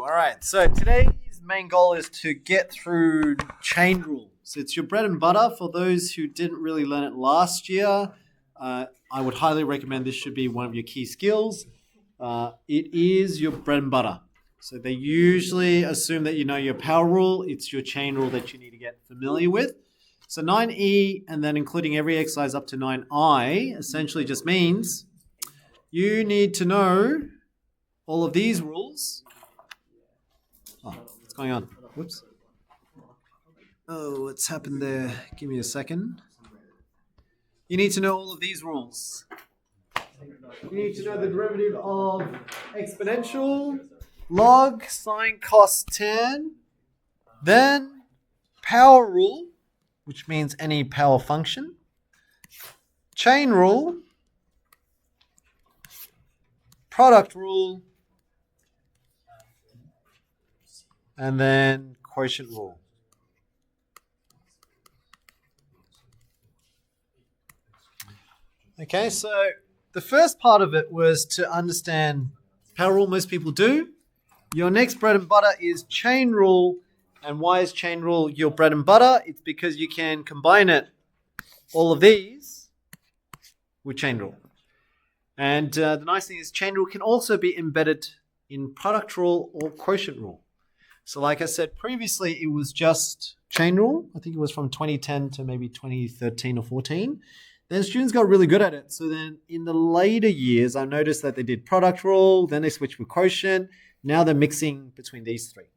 All right, so today's main goal is to get through chain rules. It's your bread and butter. For those who didn't really learn it last year, I would highly recommend this should be one of your key skills. It is your bread and butter. So they usually assume that you know your power rule. It's your chain rule that you need to get familiar with. So 9E and then including every exercise up to 9I essentially just means you need to know all of these rules. Oh, what's going on? Whoops. Oh, what's happened there? Give me a second. You need to know all of these rules. You need to know the derivative of exponential, log, sine, cos, tan. Then power rule, which means any power function. Chain rule. Product rule. And then quotient rule. Okay, so the first part of it was to understand power rule. Most people do. Your next bread and butter is chain rule. And why is chain rule your bread and butter? It's because you can combine it, all of these, with chain rule. And the nice thing is chain rule can also be embedded in product rule or quotient rule. So like I said previously, it was just chain rule. I think it was from 2010 to maybe 2013 or 14. Then students got really good at it. So then in the later years, I noticed that they did product rule, then they switched with quotient. Now they're mixing between these three.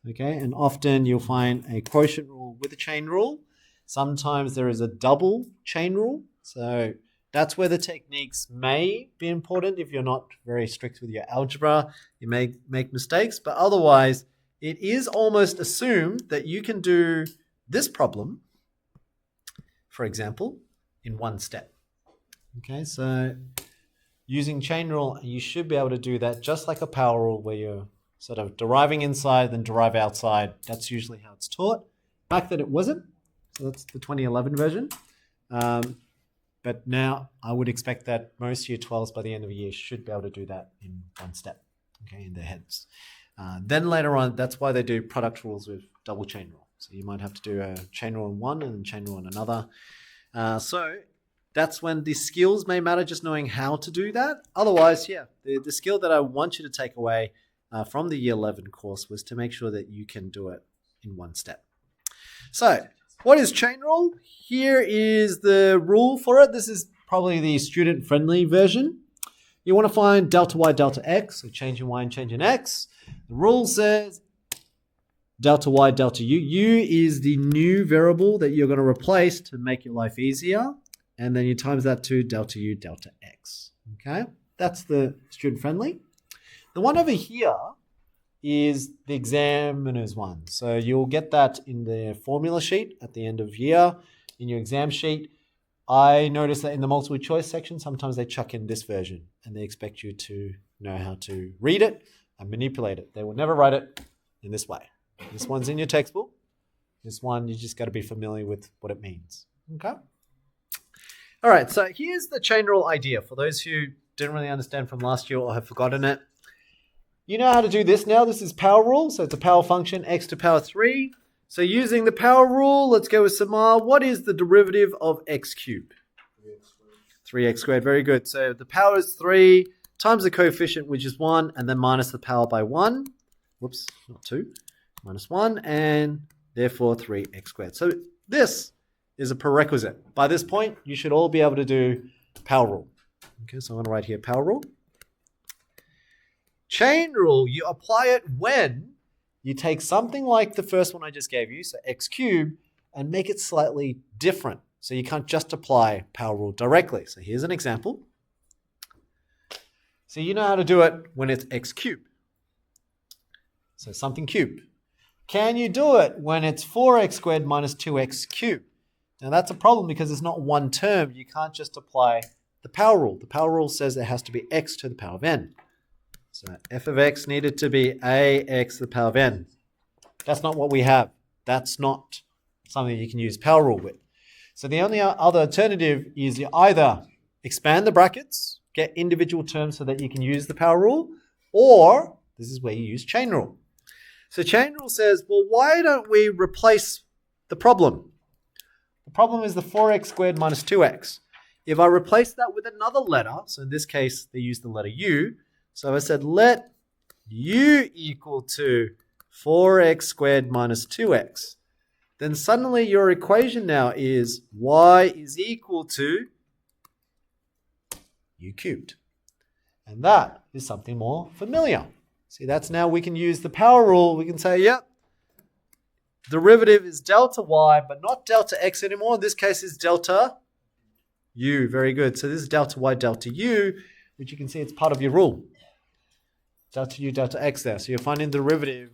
Okay, and often you'll find a quotient rule with a chain rule. Sometimes there is a double chain rule. So that's where the techniques may be important. If you're not very strict with your algebra, you may make mistakes. But otherwise, it is almost assumed that you can do this problem, for example, in one step. Okay, so using chain rule, you should be able to do that just like a power rule where you're sort of deriving inside, then derive outside. That's usually how it's taught. Back then it wasn't. So that's the 2011 version. But now I would expect that most year 12s by the end of the year should be able to do that in one step, okay, in their heads. Then later on, that's why they do product rules with double chain rule. So you might have to do a chain rule in one and chain rule in another. So that's when the skills may matter, just knowing how to do that. Otherwise, yeah, the skill that I want you to take away from the year 11 course was to make sure that you can do it in one step. So what is chain rule? Here is the rule for it. This is probably the student-friendly version. You want to find delta y, delta x, so changing y and changing x. The rule says delta y, delta u. U is the new variable that you're going to replace to make your life easier. And then you times that to delta u, delta x. Okay, that's the student-friendly. The one over here is the examiner's one. So you'll get that in the formula sheet at the end of year in your exam sheet. I noticed that in the multiple choice section, sometimes they chuck in this version and they expect you to know how to read it and manipulate it. They will never write it in this way. This one's in your textbook. This one, you just got to be familiar with what it means. Okay. All right. So here's the chain rule idea for those who didn't really understand from last year or have forgotten it. You know how to do this now. This is power rule. So it's a power function, x to power 3. So using the power rule, let's go with Samar. What is the derivative of x cubed? 3x squared. Very good. So the power is 3 times the coefficient, which is 1, and then minus the power by 1. Whoops, not 2. Minus 1, and therefore 3x squared. So this is a prerequisite. By this point, you should all be able to do power rule. Okay, so I'm going to write here power rule. Chain rule, you apply it when you take something like the first one I just gave you, so x cubed, and make it slightly different. So you can't just apply power rule directly. So here's an example. So you know how to do it when it's x cubed. So something cubed. Can you do it when it's 4x squared minus 2x cubed? Now that's a problem because it's not one term. You can't just apply the power rule. The power rule says it has to be x to the power of n. So f of x needed to be ax to the power of n. That's not what we have. That's not something you can use power rule with. So the only other alternative is you either expand the brackets, get individual terms so that you can use the power rule, or This is where you use chain rule. So chain rule says, well, why don't we replace the problem? The problem is the 4x squared minus 2x. If I replace that with another letter, so in this case, they use the letter u. So I said, let u equal to 4x squared minus 2x. Then suddenly your equation now is y is equal to u cubed. And that is something more familiar. See, that's now we can use the power rule. We can say, yep, derivative is delta y, but not delta x anymore. In this case, is delta u. Very good. So this is delta y, delta u, which you can see it's part of your rule. Delta u, delta x there. So you're finding the derivative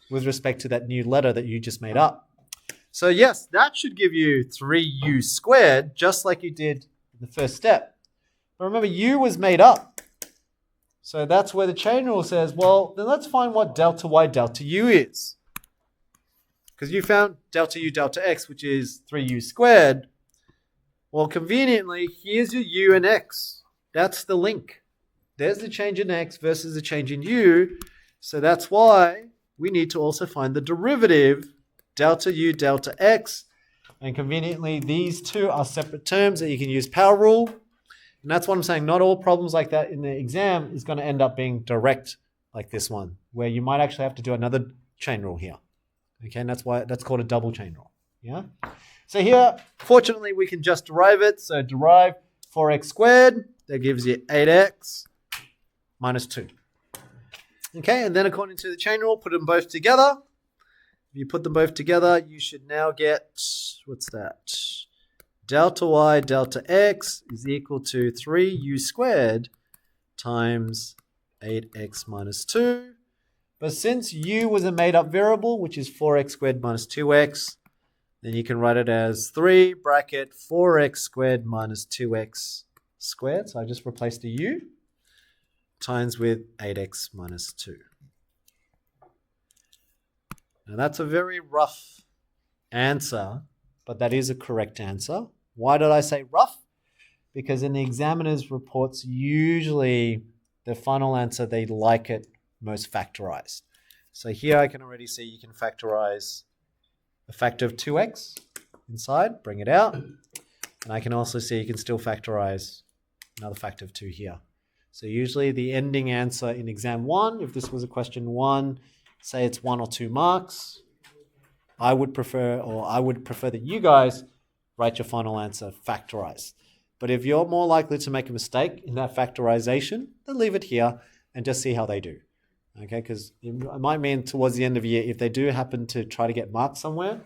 with respect to that new letter that you just made up. So yes, that should give you 3u squared, just like you did in the first step. But remember, u was made up. So that's where the chain rule says, well, then let's find what delta y, delta u is. Because you found delta u, delta x, which is 3u squared. Well, conveniently, here's your u and x. That's the link. There's the change in x versus the change in u. So that's why we need to also find the derivative, delta u, delta x. And conveniently, these two are separate terms that you can use power rule. And that's what I'm saying. Not all problems like that in the exam is going to end up being direct like this one, where you might actually have to do another chain rule here. Okay, and that's why that's called a double chain rule. Yeah. So here, fortunately, we can just derive it. So derive 4x squared. That gives you 8x minus 2. Okay, and then according to the chain rule, put them both together. If you put them both together, you should now get, what's that? Delta y, delta x is equal to 3u squared times 8x minus 2. But since u was a made-up variable, which is 4x squared minus 2x, then you can write it as 3 bracket 4x squared minus 2x squared. So I just replaced the u times with 8x minus 2. Now that's a very rough answer, but that is a correct answer. Why did I say rough? Because in the examiner's reports, usually the final answer, they like it most factorized. So here I can already see you can factorize a factor of 2x inside, bring it out. And I can also see you can still factorize another factor of 2 here. So usually the ending answer in exam 1, if this was a question 1, say it's 1 or 2 marks, I would prefer that you guys write your final answer factorized. But if you're more likely to make a mistake in that factorization, then leave it here and just see how they do. Okay, because it might mean towards the end of the year, if they do happen to try to get marked somewhere,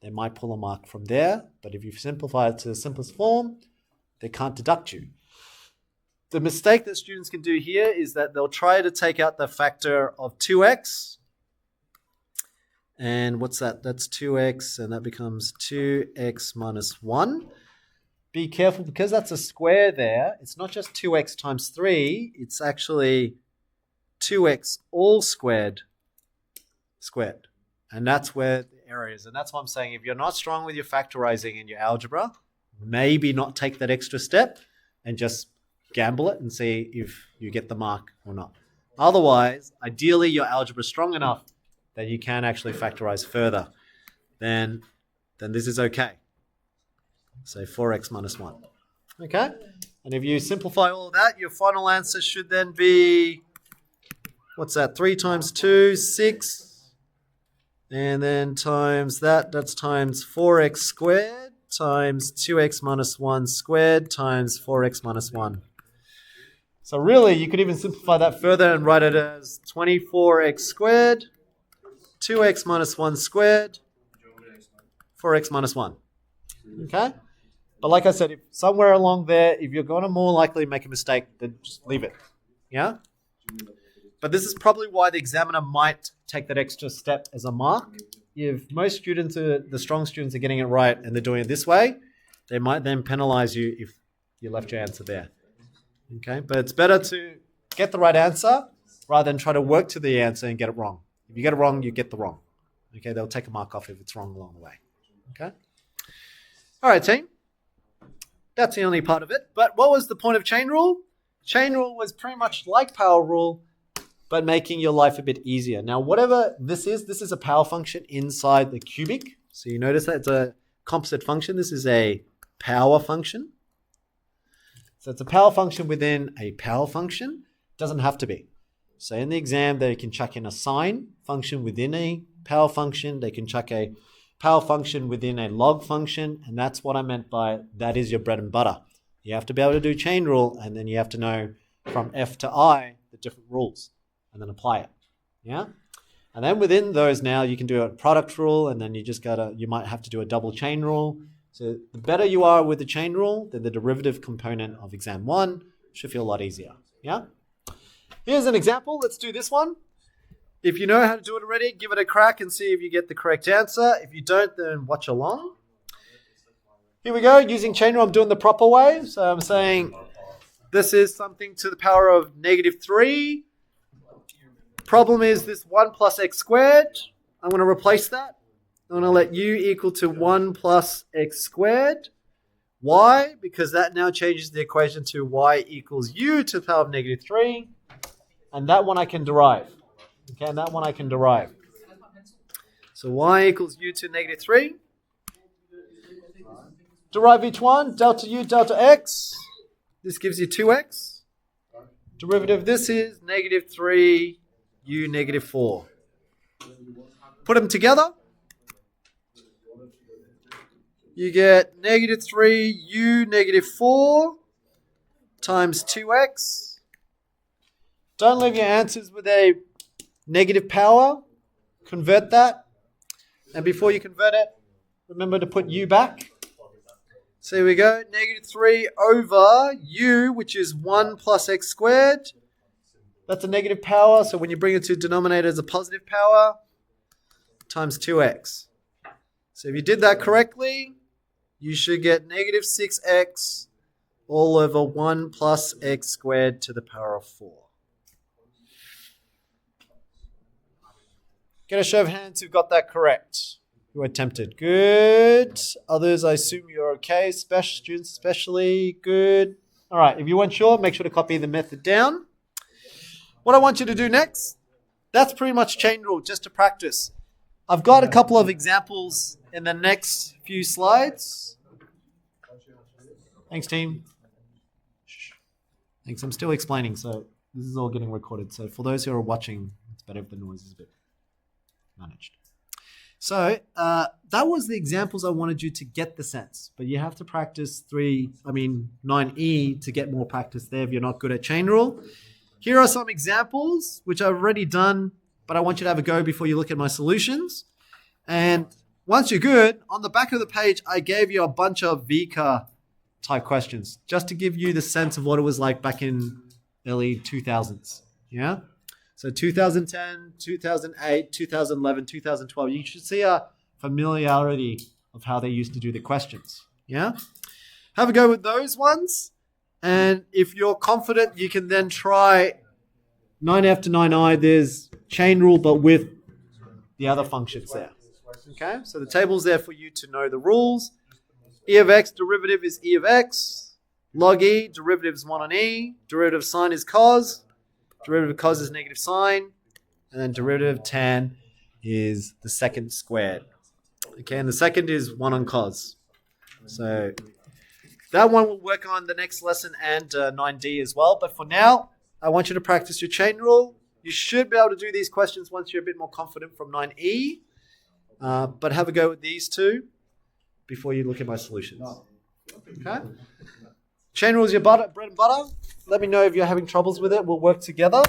they might pull a mark from there. But if you simplify it to the simplest form, they can't deduct you. The mistake that students can do here is that they'll try to take out the factor of 2x. And what's that? That's 2x, and that becomes 2x minus 1. Be careful, because that's a square there. It's not just 2x times 3. It's actually 2x all squared. And that's where the error is. And that's why I'm saying if you're not strong with your factorizing in your algebra, maybe not take that extra step and just gamble it and see if you get the mark or not. Otherwise, ideally, your algebra is strong enough that you can actually factorize further. Then this is okay. So 4x minus 1. Okay? And if you simplify all of that, your final answer should then be, what's that? 3 times 2, 6. And then times that, that's times 4x squared times 2x minus 1 squared times 4x minus 1. So really, you could even simplify that further and write it as 24x squared, 2x minus 1 squared, 4x minus 1. Okay? But like I said, if somewhere along there, if you're going to more likely make a mistake, then just leave it. Yeah? But this is probably why the examiner might take that extra step as a mark. If most students, the strong students, are getting it right and they're doing it this way, they might then penalize you if you left your answer there. Okay? But it's better to get the right answer rather than try to work to the answer and get it wrong. If you get it wrong, you get the wrong. Okay? They'll take a mark off if it's wrong along the way. Okay? All right, team. That's the only part of it. But what was the point of chain rule? Chain rule was pretty much like power rule, but making your life a bit easier. Now, whatever this is a power function inside the cubic. So you notice that it's a composite function. This is a power function. So it's a power function within a power function. It doesn't have to be. So in the exam, they can chuck in a sine function within a power function. They can chuck a power function within a log function. And that's what I meant by that is your bread and butter. You have to be able to do chain rule, and then you have to know from F to I the different rules and then apply it. Yeah? And then within those now, you can do a product rule, and then you might have to do a double chain rule. So the better you are with the chain rule, then the derivative component of exam 1 should feel a lot easier. Yeah? Here's an example. Let's do this one. If you know how to do it already, give it a crack and see if you get the correct answer. If you don't, then watch along. Here we go. Using chain rule, I'm doing the proper way. So I'm saying this is something to the power of -3. Problem is this 1 plus x squared. I'm going to replace that. I'm going to let u equal to 1 plus x squared. Why? Because that now changes the equation to y equals u to the power of -3. And that one I can derive. Okay, and that one I can derive. So y equals u to -3. Derive each one. Delta u, delta x. This gives you 2x. Derivative of this is -3 u -4. Put them together. You get -3 u -4 times 2x. Don't leave your answers with a negative power. Convert that. And before you convert it, remember to put u back. So here we go. -3 over u, which is 1 plus x squared. That's a negative power. So when you bring it to denominator, it's a positive power times 2x. So if you did that correctly, you should get -6x all over 1 plus x squared to the power of 4. Get a show of hands who got that correct. Who attempted? Good. Others, I assume you're okay. Students especially. Good. All right. If you weren't sure, make sure to copy the method down. What I want you to do next, that's pretty much chain rule, just to practice. I've got a couple of examples in the next few slides. Thanks, team. Thanks. I'm still explaining, so this is all getting recorded. So for those who are watching, it's better if the noise is a bit managed. So that was the examples I wanted you to get the sense, but you have to practice 9E to get more practice there if you're not good at chain rule. Here are some examples which I've already done, but I want you to have a go before you look at my solutions. And once you're good, on the back of the page, I gave you a bunch of VCA type questions just to give you the sense of what it was like back in early 2000s. Yeah. So 2010, 2008, 2011, 2012, you should see a familiarity of how they used to do the questions. Yeah. Have a go with those ones. And if you're confident, you can then try 9F to 9I. There's chain rule, but with the other functions there. Okay. So the table's there for you to know the rules. E of x derivative is e of x. Log e, derivative is 1 on e. Derivative of sine is cos. Derivative of cos is negative sine. And then derivative of tan is the second squared. Okay, and the second is 1 on cos. So that one will work on the next lesson and 9D as well. But for now, I want you to practice your chain rule. You should be able to do these questions once you're a bit more confident from 9E. But have a go with these two before you look at my solutions. Okay? Chain rule is your bread and butter. Let me know if you're having troubles with it. We'll work together.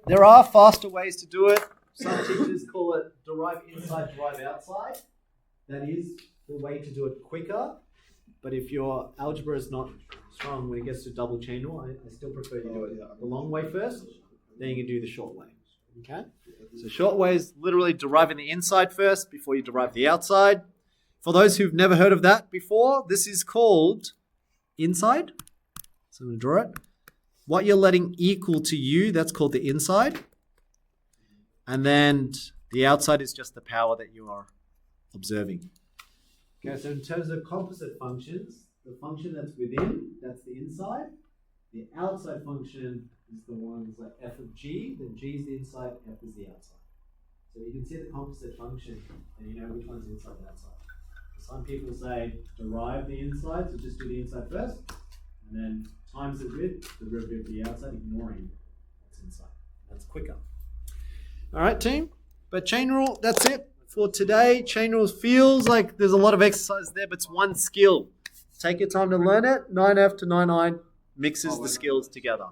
There are faster ways to do it. Some teachers call it derive inside, derive outside. That is the way to do it quicker. But if your algebra is not strong when it gets to double chain rule, I still prefer you do it the long way first. Then you can do the short way. Okay? So short way is literally deriving the inside first before you derive the outside. For those who've never heard of that before, this is called inside. So I'm going to draw it. What you're letting equal to u, that's called the inside. And then the outside is just the power that you are observing. Okay, so in terms of composite functions, the function that's within, that's the inside. The outside function is the ones like f of g, then g is the inside, f is the outside. So you can see the composite function, and you know which one's inside and outside. Some people say derive the inside, so just do the inside first, and then times it with the derivative of the outside, ignoring what's inside. That's quicker. All right, team. But chain rule, that's it for today. Chain rules feels like there's a lot of exercise there, but it's one skill. Take your time to learn it. 9F to 9I mixes the skills together.